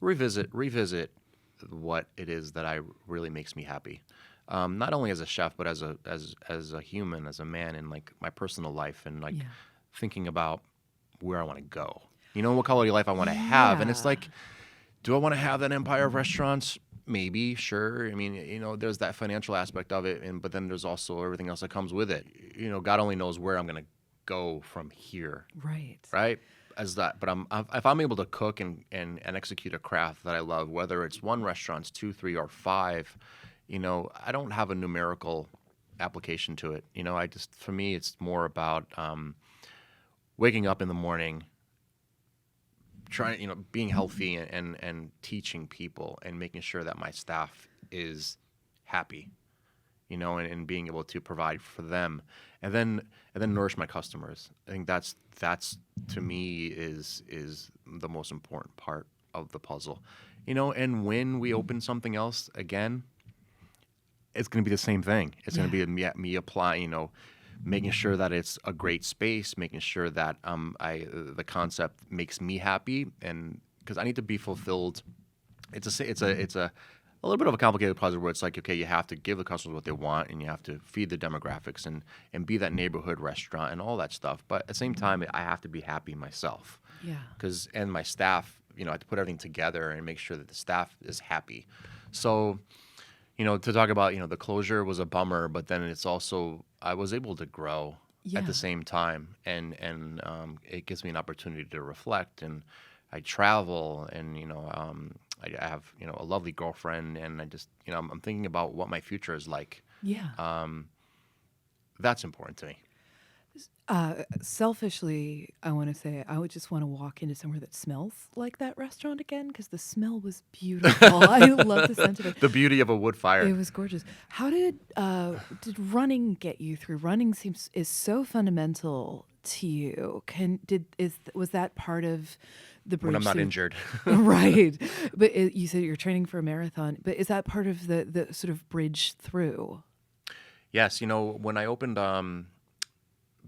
revisit what it is that really makes me happy. Not only as a chef, but as a human, as a man, in like my personal life, and like thinking about where I want to go. What quality of life I want to have, and it's Yeah. like, do I want to have that empire of restaurants? Maybe, sure. I mean, there's that financial aspect of it, but then there's also everything else that comes with it. God only knows where I'm going to go from here, Right. right? But if I'm able to cook and execute a craft that I love, whether it's one restaurant, 2, 3, or 5, I don't have a numerical application to it. For me, it's more about waking up in the morning, trying, being healthy and teaching people and making sure that my staff is happy, and being able to provide for them, and then nourish my customers. I think that's to me is the most important part of the puzzle, and when we open something else again, it's going to be the same thing. It's going to be me applying, making sure that it's a great space, making sure that the concept makes me happy, and because I need to be fulfilled. It's a little bit of a complicated puzzle where it's like, okay, you have to give the customers what they want, and you have to feed the demographics and be that neighborhood restaurant and all that stuff. But at the same time, I have to be happy myself. Yeah. And my staff, I have to put everything together and make sure that the staff is happy. So, to talk about, the closure was a bummer, but then it's also, I was able to grow at the same time, and it gives me an opportunity to reflect, and I travel, and I have a lovely girlfriend, and I just I'm thinking about what my future is like. Yeah. That's important to me. Selfishly, I want to say I would just want to walk into somewhere that smells like that restaurant again, because the smell was beautiful. I love the scent of it. The beauty of a wood fire. It was gorgeous. How did running get you through? Running is so fundamental to you. Was that part of the bridge? When I'm not injured. Right. But you said you're training for a marathon. But is that part of the sort of bridge through? Yes. When I opened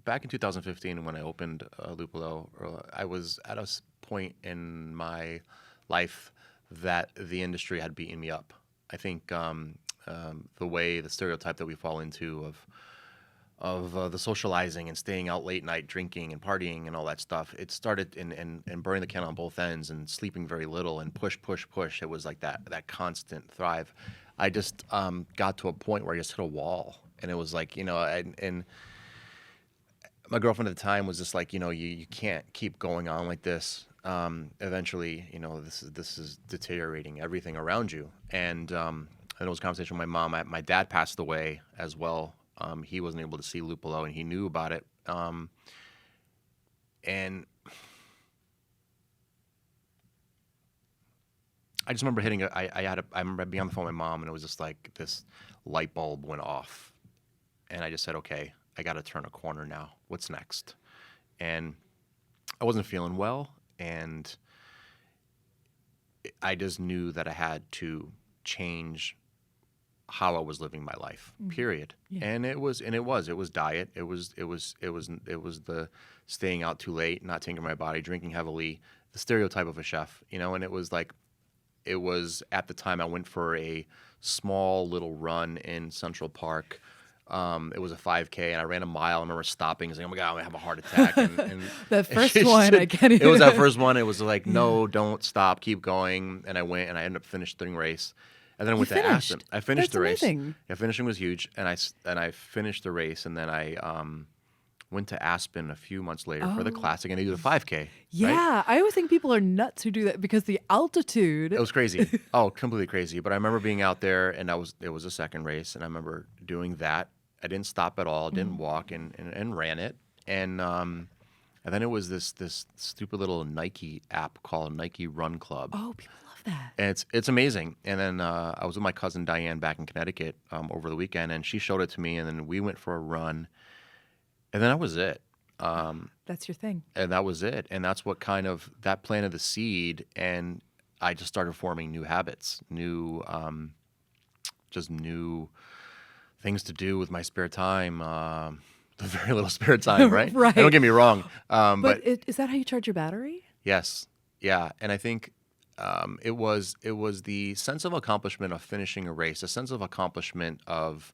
back in 2015, when I opened Lupolo, I was at a point in my life that the industry had beaten me up. I think the stereotype that we fall into of the socializing and staying out late night, drinking and partying and all that stuff, it started and burning the candle on both ends and sleeping very little and push. It was like that constant thrive. I just got to a point where I just hit a wall, and it was like, and my girlfriend at the time was just like, you can't keep going on like this. eventually, this is deteriorating everything around you. And it was a conversation with my mom. My dad passed away as well. He wasn't able to see lupullo, and he knew about it. And I just remember I remember being on the phone with my mom, and it was just like this light bulb went off, and I just said, okay, I got to turn a corner now. What's next? And I wasn't feeling well, and I just knew that I had to change how I was living my life, period. Yeah. And it was diet. It was the staying out too late, not taking care of my body, drinking heavily, the stereotype of a chef, and it was like, it was at the time I went for a small little run in Central Park. It was a 5K, and I ran a mile. I remember stopping and saying, oh my God, I'm going to have a heart attack. And That first one, I can't even. It was that first one. It was like, no, don't stop, keep going. And I went, and I ended up finishing the race. And then I went to Aspen. I finished the race. Amazing. Yeah, finishing was huge. And I finished the race, and then I went to Aspen a few months later for the classic, and I did a 5K. Yeah, right? I always think people are nuts who do that because the altitude. It was crazy. Oh, completely crazy. But I remember being out there, and it was a second race, and I remember doing that. I didn't stop at all. Didn't walk, and ran it. And then it was this stupid little Nike app called Nike Run Club. Oh, people love that. And it's amazing. And then I was with my cousin Diane back in Connecticut over the weekend, and she showed it to me, and then we went for a run. And then that was it. That's your thing. And that was it. And that's what that planted the seed. And I just started forming new habits, new things to do with my spare time. The very little spare time, right? Right. And don't get me wrong. But is that how you charge your battery? Yes. Yeah. And I think it was the sense of accomplishment of finishing a race, a sense of accomplishment of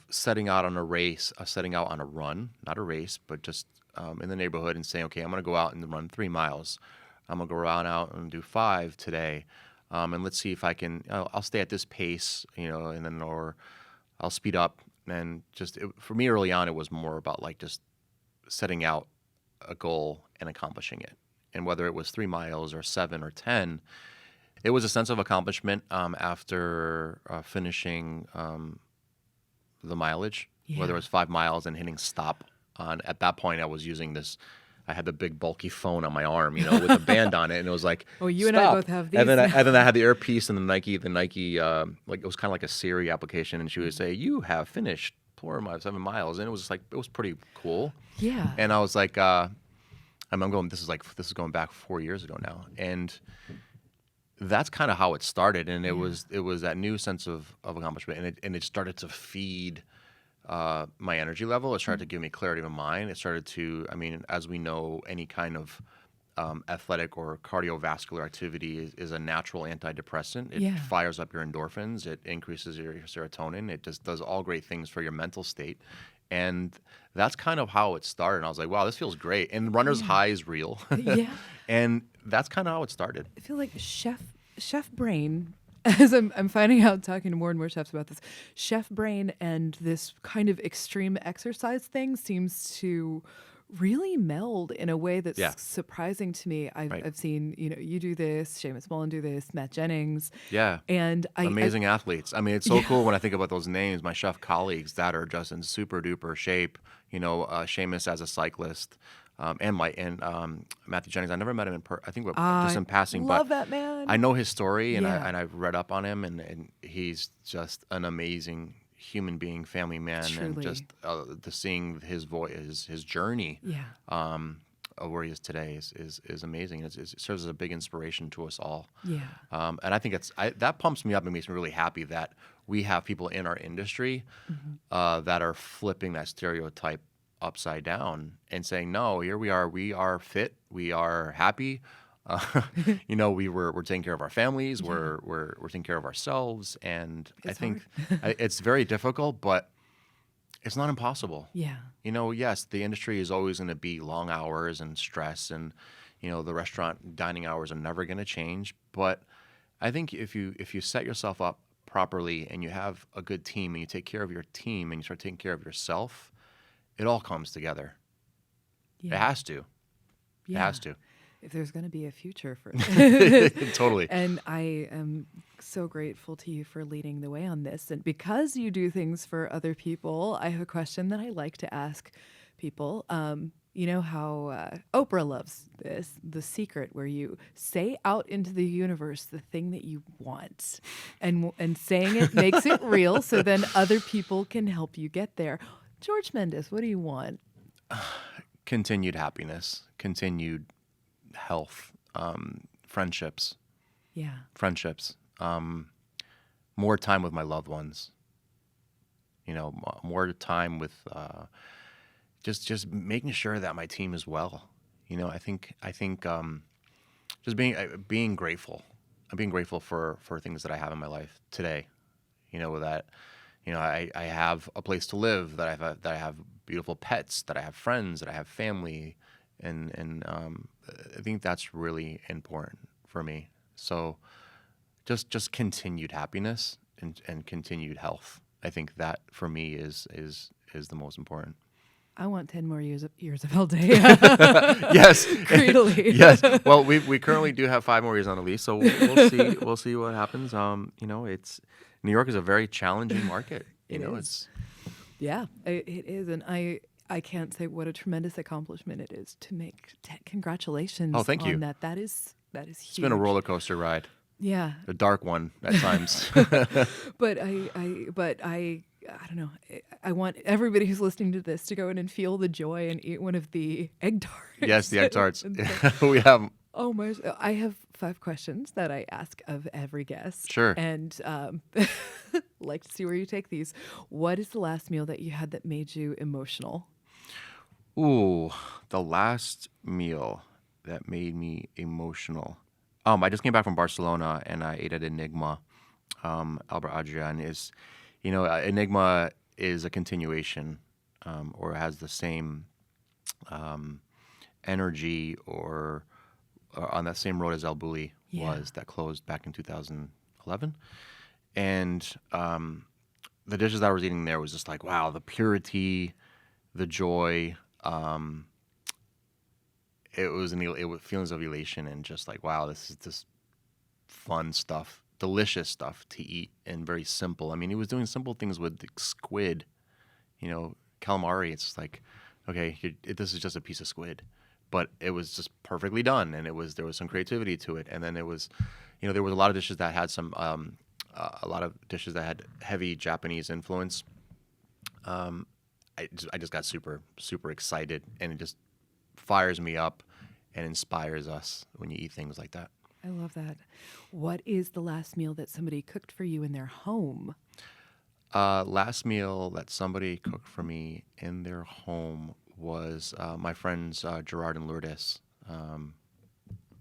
setting out on a race, setting out on a run, not a race, but just in the neighborhood and saying, okay, I'm going to go out and run 3 miles. I'm going to go out and do 5 today. And let's see if I can, I'll stay at this pace, and then, or I'll speed up. And for me early on, it was more about like just setting out a goal and accomplishing it. And whether it was 3 miles or 7 or 10, it was a sense of accomplishment after finishing the mileage, whether it was 5 miles and hitting stop on. At that point, I was using this. I had the big bulky phone on my arm, with a band on it, and it was like, oh, you stop. and I both have these. And then I had the earpiece and the Nike, like it was kind of like a Siri application, and she would say, "You have finished 7 miles," and it was just like, it was pretty cool. Yeah. And I was like, I'm going. This is going back 4 years ago now, and that's kind of how it started, and it was that new sense of accomplishment, and it started to feed my energy level. It started to give me clarity of mind. It started to, as we know, any kind of athletic or cardiovascular activity is a natural antidepressant. It fires up your endorphins. It increases your serotonin. It just does all great things for your mental state. And that's kind of how it started. And I was like, wow, this feels great. And runner's high is real. Yeah. And that's kind of how it started. I feel like chef brain, as I'm finding out, talking to more and more chefs about this, chef brain and this kind of extreme exercise thing seems to really meld in a way that's surprising to me. I've seen, you do this, Seamus Mullen do this, Matt Jennings. Yeah. And amazing athletes. It's so cool when I think about those names, my chef colleagues that are just in super duper shape, Seamus as a cyclist. And Matthew Jennings, I never met him I think just in passing. Love but that man. I know his story, and I've read up on him, and he's just an amazing human being, family man, Truly. and just seeing his voice, his journey, of where he is today is amazing. It serves as a big inspiration to us all. Yeah. And I think that pumps me up and makes me really happy that we have people in our industry that are flipping that stereotype upside down and saying, no, here we are fit, we are happy, we're taking care of our families, we're taking care of ourselves, and I think it's very difficult, but it's not impossible. Yeah. Yes, the industry is always going to be long hours and stress, and the restaurant dining hours are never going to change, but I think if you set yourself up properly and you have a good team and you take care of your team and you start taking care of yourself, it all comes together. Yeah. It has to. Yeah. It has to. if there's going to be a future for Totally. And I am so grateful to you for leading the way on this. And because you do things for other people, I have a question that I like to ask people. You know how Oprah loves this, the secret where you say out into the universe the thing that you want, and saying it makes it real, so then other people can help you get there. George Mendes, what do you want? Continued happiness, continued health, friendships, Yeah. more time with my loved ones. More time with just making sure that my team is well. I think just being grateful. I'm being grateful for things that I have in my life today. That I have a place to live, that I have beautiful pets, that I have friends, that I have family, and I think that's really important for me. So just continued happiness and continued health. I think that for me is the most important. I want 10 more years of Aldea. Yes. Greedily. Yes. Well, we currently do have 5 more years on the lease, so we'll see. We'll see what happens. It's New York is a very challenging market. It is. Yeah, it is, and I can't say what a tremendous accomplishment it is to make. Congratulations! Oh, thank you. On that. That is huge. It's been a roller coaster ride. Yeah, A dark one at times. but I don't know. I want everybody who's listening to this to go in and feel the joy and eat one of the egg tarts. Yes, the egg tarts. We have. Oh my! I have 5 questions that I ask of every guest. Sure. And like to see where you take these. What is the last meal that you had that made you emotional? Ooh, the last meal that made me emotional. I just came back from Barcelona and I ate at Enigma, Albert Adrian Enigma is a continuation, or has the same energy or on that same road as El Bulli was, that closed back in 2011. And the dishes that I was eating there was just like, wow, the purity, the joy. It was feelings of elation and just like, wow, this is just fun stuff, delicious stuff to eat, and very simple. I mean, he was doing simple things with the squid, calamari. It's like, okay, this is just a piece of squid, but it was just perfectly done, and there was some creativity to it. And then there was a lot of dishes that had some heavy Japanese influence. I just got super, super excited, and it just fires me up and inspires us when you eat things like that. I love that. What is the last meal that somebody cooked for you in their home? Last meal that somebody cooked for me in their home was my friends Gerard and Lourdes.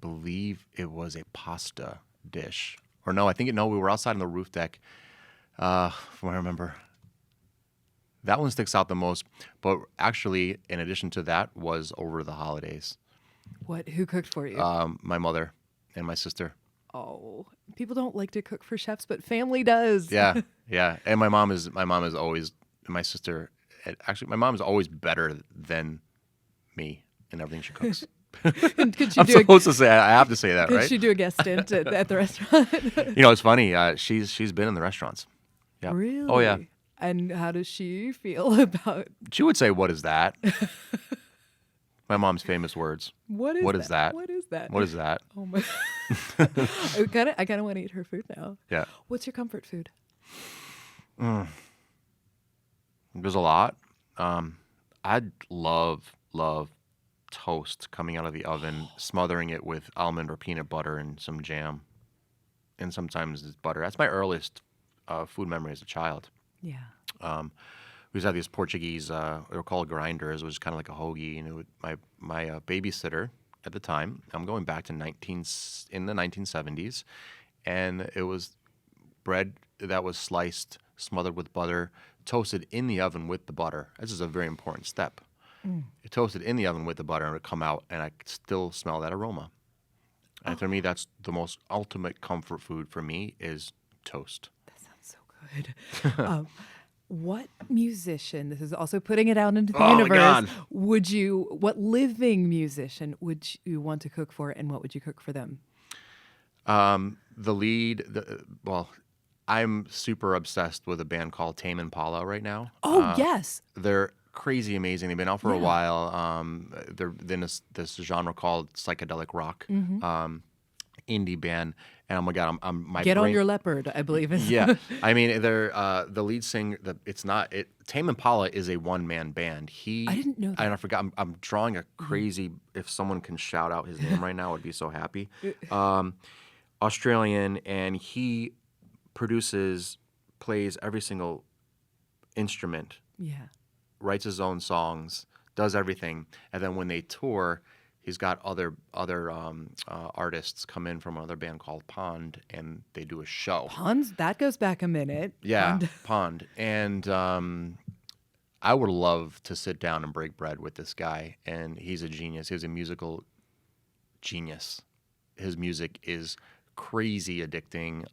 Believe it was a pasta dish. Or no, we were outside on the roof deck, from what I remember. That one sticks out the most. But actually, in addition to that, was over the holidays. Who cooked for you? My mother and my sister. Oh, people don't like to cook for chefs, but family does. Yeah, yeah. And my mom is always, my sister, actually, my mom is always better than me in everything she cooks. I'm supposed to say, I have to say that, right? Did she do a guest stint at the restaurant? It's funny. She's been in the restaurants. Yeah. Really? Oh, yeah. And how does she feel about? She would say, "What is that?" My mom's famous words. What is that? What is that? What is that? Oh my! I kind of want to eat her food now. Yeah. What's your comfort food? There's a lot. I'd love toast coming out of the oven, smothering it with almond or peanut butter and some jam, and sometimes it's butter. That's my earliest food memory as a child. Yeah. We used to have these Portuguese, they were called grinders, which was kind of like a hoagie. And my babysitter at the time, I'm going back to in the 1970s, and it was bread that was sliced, smothered with butter, toasted in the oven with the butter. This is a very important step. It toasted in the oven with the butter, and it would come out, and I could still smell that aroma. And for me, that's the most ultimate comfort food for me is toast. That sounds so good. What musician, this is also putting it out into the Oh, my universe, God. what living musician would you want to cook for, and what would you cook for them? Well, I'm super obsessed with a band called Tame Impala right now. Oh, yes. They're crazy amazing. They've been out for a Yeah. while. They're in this genre called psychedelic rock, indie band. And oh my God, my Get on brain. your leopard, I believe is. Yeah, I mean, they're the lead singer. It's not it. Tame Impala is a one-man band. I didn't know that. And I forgot. I'm drawing a crazy. If someone can shout out his name right now, I'd be so happy. Australian, and he plays every single instrument, Yeah. writes his own songs, does everything, and then when they tour, he's got other artists come in from another band called Pond, and they do a show. Ponds, that goes back a minute. Yeah, Pond. Pond, and I would love to sit down and break bread with this guy, and he's a genius. He's a musical genius. His music is crazy addicting.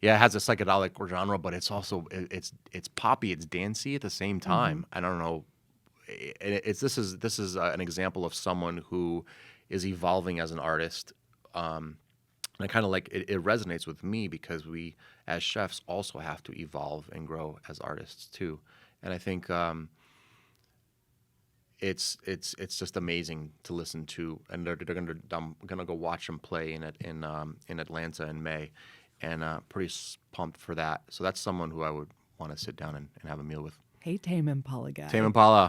Yeah, it has a psychedelic genre, but it's also it's poppy, it's dancey at the same time. I don't know. This is an example of someone who is evolving as an artist. And I kind of like it resonates with me because we as chefs also have to evolve and grow as artists too. And I think it's just amazing to listen to, and I'm gonna go watch them play in Atlanta in May, and pretty pumped for that. So that's someone who I would want to sit down and have a meal with. Hey, Tame Impala guy. Tame Impala,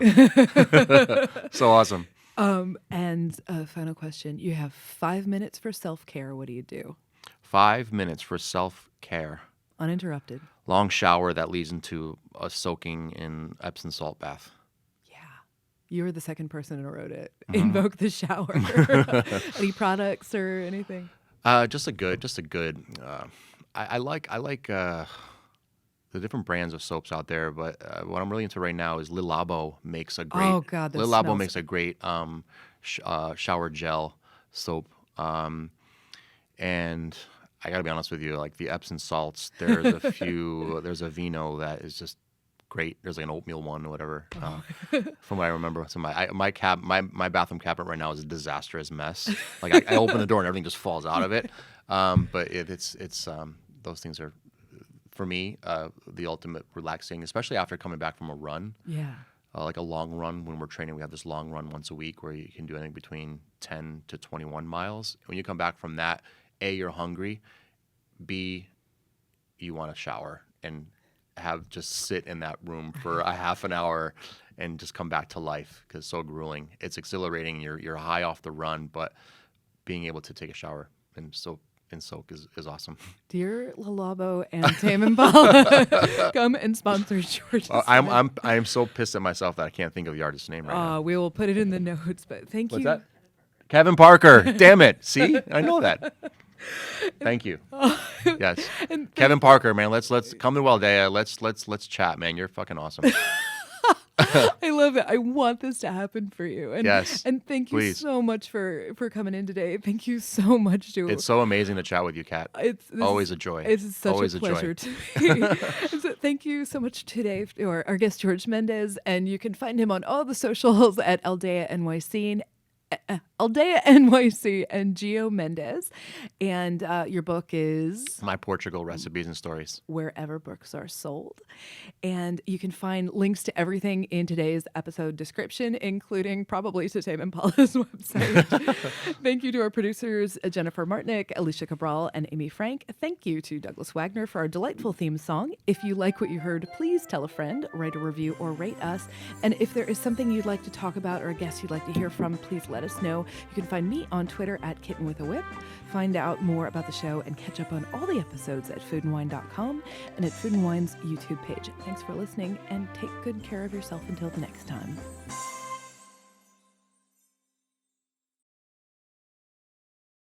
so awesome. And a final question. You have 5 minutes for self-care. What do you do? 5 minutes for self-care. Uninterrupted. Long shower that leads into a soaking in Epsom salt bath. Yeah. You were the second person in a row to invoke the shower. Any products or anything? Just a good. I like the different brands of soaps out there, but what I'm really into right now is Le Labo makes a great. Oh God, that Le Labo smells- makes a great shower gel soap, and I gotta be honest with you, like the Epsom salts. There's a few. There's a Vino that is just great. There's like an oatmeal one or whatever. From what I remember, so my bathroom cabinet right now is a disastrous mess. Like I open the door and everything just falls out of it. But it's those things are, for me, the ultimate relaxing, especially after coming back from a run. Yeah. Like a long run. When we're training, we have this long run once a week where you can do anything between 10 to 21 miles. When you come back from that, A, you're hungry, B, you want to shower and just sit in that room for a half an hour and just come back to life, because it's so grueling. It's exhilarating. You're high off the run, but being able to take a shower and soak is awesome. Dear Le Labo and Tame Impala, come and sponsor George's. I am so pissed at myself that I can't think of the artist's name right now. We will put it in the notes, but thank you. What's that? Kevin Parker. Damn it. See? I know that. Thank you. Yes. Kevin Parker, man. Let's come to Aldea. Let's chat, man. You're fucking awesome. I love it. I want this to happen for you. And, yes. And thank you please. so much for coming in today. Thank you so much, Stu. It's so amazing to chat with you, Kat. It's always a joy. It's such always a pleasure to me. So thank you so much today for our guest, George Mendes. And you can find him on all the socials at Aldea NYC. Aldea NYC and Gio Mendes. And your book is My Portugal Recipes and Stories, wherever books are sold. And you can find links to everything in today's episode description, including probably to Tame Impala's website. Thank you to our producers, Jennifer Martinick, Alicia Cabral, and Amy Frank. Thank you to Douglas Wagner for our delightful theme song. If you like what you heard, please tell a friend, write a review, or rate us. And if there is something you'd like to talk about or a guest you'd like to hear from, please let us know. You can find me on Twitter at kittenwithawhip. Find out more about the show and catch up on all the episodes at foodandwine.com and at Food and Wine's YouTube page. Thanks for listening, and take good care of yourself until the next time.